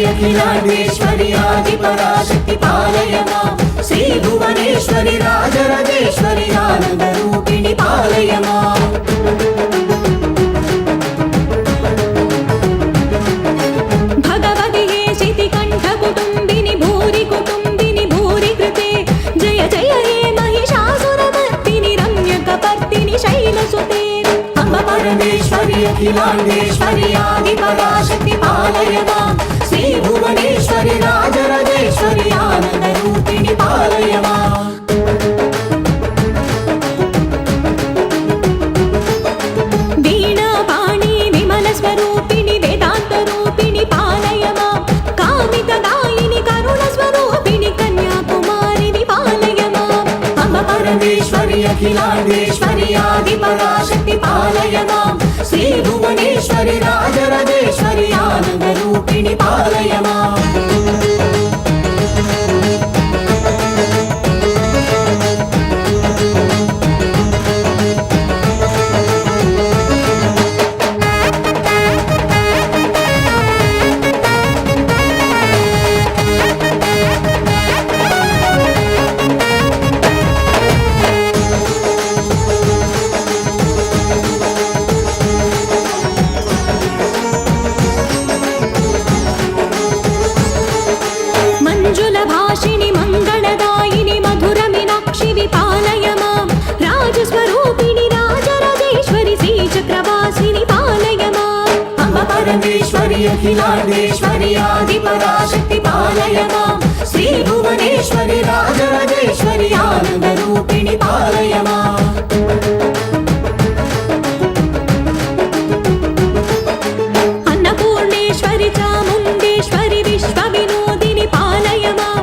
अखिलांडेश्वरी आदिपराशक्ति पालय मां श्री भुवनेश्वरी राजराजेश्वरी आनंद रूपिणी पालय मां भगवती शितिकंठ कुटुंबिनी भूरि कृते जय जय हे महिषासुरमर्दिनी रम्यकपर्दिनी शैलसुते अम्ब परमेश्वरी अखिलांडेश्वरी आदिपराशक्ति पालय मां श्री भुवनेश्वरी राजराजेश्वरी आनंद रूपिणी पालय मां वीणा पाणि विमल स्वरूपिणी वेदांत रूपिणी पालय मां कामितदायिनी करुण स्वरूपिणी कन्याकुमारी पालय मां अम्ब परमेश्वरी अखिलांडेश्वरी आदिपराशक्ति पालय मां श्री भुवनेश्वरी राजराजेश्वरी आनंद रूपिणी पालय मां भाषिणी मंगलदायिनी मधुर मीनाक्षी विपालय मां राजस्वरूपिणी राजराजेश्वरी श्रीचक्रवासिनी पालय मां अम्ब परमेश्वरी अखिलांडेश्वरी आदिपराशक्ति पालय मां श्री भुवनेश्वरी राजराजेश्वरी आनंद रूपिणी पालय मां अन्नपूर्णेश्वरी चामुंडेश्वरी विश्वविनोदिनी पालय मां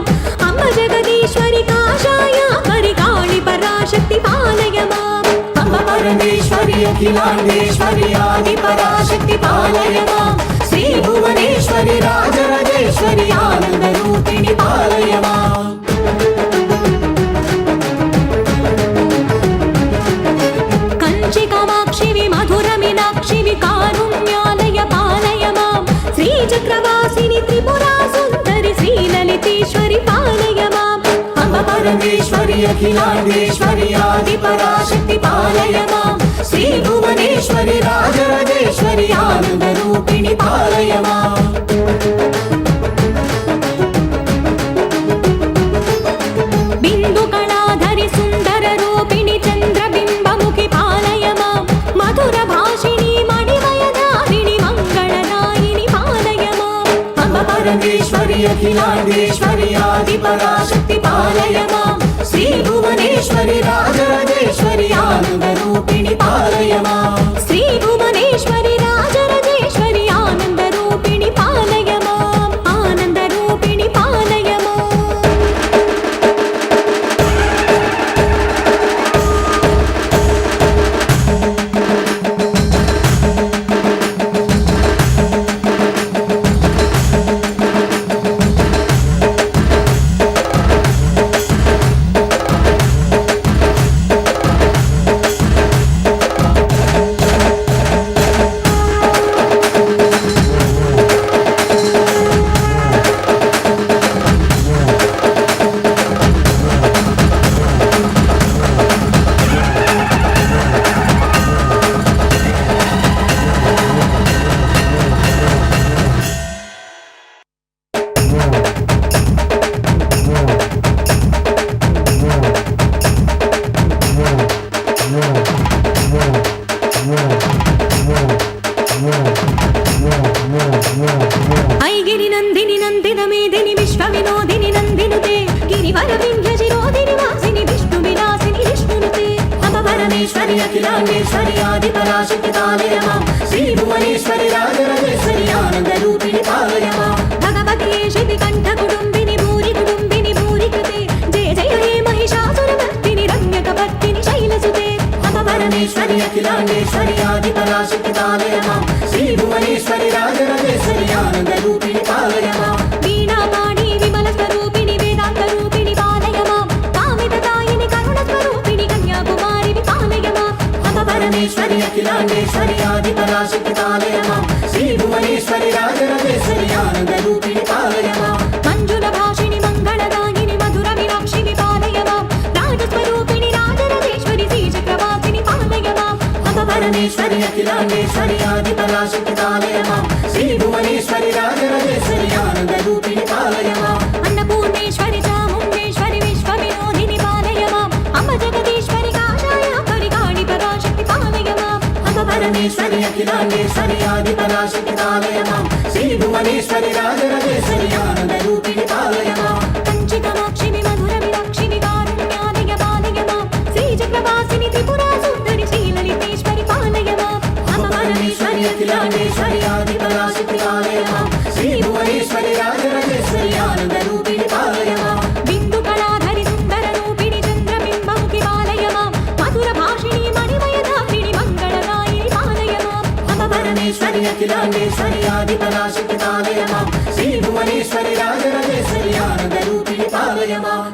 अम्ब जगदीश्वरी काशायापरि काळी पराशक्ति पालय मां अम्ब परमेश्वरी अखिलांडेश्वरी आदिपराशक्ति पालय मां श्री भुवनेश्वरी राजराजेश्वरी आनंद रूपिणी पालय मां कंची कामाक्षी विमधुर मीनाक्षी विकारुण्यालय पालय मां श्रीचक्रवासिनी त्रिपुरा सुंदरी श्रीललितेश्वरी पालय मां अम्ब परमेश्वरी अखिलांडेश्वरी आदिपराशक्ति पालय मां श्री भुवनेश्वरी राजराजेश्वरी आनंद रूपिणी पालय मां बिंदु कलाधरि सुंदर रूपिणी चंद्रबिंबमुखी पालय मां मधुर भाषिणी मणिमयधारिणी मंगलदायिनी पालय मां अम्ब परमेश्वरी अखिलांडेश्वरी आदिपराशक्ति पालय मां श्री भुवनेश्वरी राजराजेश्वरी आनंद रूपिणी पालय मां श्री भुवनेश्वरी राजराजेश्वरी आनंद रूपिणी पालय मां आनंद रूपिणी पालय मां ऐगिरि नंदिनी नंदित मेदिनी विश्वविनोदिनी नंदिनुते गिरिवर विंध्यशिरोधिनि वासिनि विष्णु विलासिनि विष्णुनुते अम्ब परमेश्वरी अखिलांडेश्वरी आदिपराशक्ति पालय मां श्री भुवनेश्वरी राजराजेश्वरी आनंद रूपिणी पालय मां भगवती शितिकंठ कुटुंबिनी भूरि అఖిలాండేశ్వరి ఆది పరాశక్తి పాలయ మాం శ్రీ భువనేశ్వరి రాజరాజేశ్వరి ఆనంద రూపిణి పాలయ మాం వీణాపాణి విమల స్వరూపిణి వేదాంత రూపిణి పాలయ మాం కామితదాయిని కరుణ స్వరూపిణి కన్యాకుమారి పాలయ మాం అమ పరమేశ్వరి అఖిలాండేశ్వరి ఆది పరాశక్తి పాలయ మాం శ్రీ భువనేశ్వరి రాజరాజేశ్వరి ఆనంద రూపిణి పాలయ మాం మంజుల భాషిణి మంగళదాయిని మధుర మీనాక్షిని పాలయ మాం రాజస్వరూపిణి రాజరాజేశ్వరి శ్రీచక్రవాసిని పాలయ మాం అమ పరమేశ్వరి అఖిలాండేశ్వరి ఆది పరాశక్తి పాలయ మాం శ్రీ భువనేశ్వరి రాజరాజేశ్వరి ఆనంద రూపిణి పాలయ మాం అన్నపూర్ణేశ్వరి చాముండేశ్వరి విశ్వ వినోదిని పాలయ మాం అమ్మ జగదీశ్వరి కాషాయ పరికాళి పరాశక్తి పాలయ మాం అమ పరమేశ్వరి అఖిలాండేశ్వరి ఆది పరాశక్తి పాలయ మాం శ్రీ భువనేశ్వరి రాజరాజేశ్వరి ఆనంద రూపిణి పాలయ మాం కంచి కామాక్షిని మధుర మీనాక్షిని కారుణ్యాలయ పాలయ మాం శ్రీచక్రవాసిని త్రిపురా సుందరి శ్రీలలితేశ్వరి పాలయ మాం అమ పరమేశ్వరి అఖిలాండేశ్వరి ఆది పరాశక్తి పాలయ మాం శ్రీ భువనేశ్వరి రాజరాజేశ్వరి ఆనంద రూపిణి పాలయ మాం బిందు కళాధరి సుందర రూపిణి చంద్రబింబముఖి పాలయ మాం మధుర భాషిణి మణిమయధారిణి మంగళదాయిని పాలయ మాం అమ పరమేశ్వరి అఖిలాండేశ్వరి ఆది పరాశక్తి పాలయ మాం శ్రీ భువనేశ్వరి రాజరాజేశ్వరి ఆనంద రూపిణి పాలయ మాం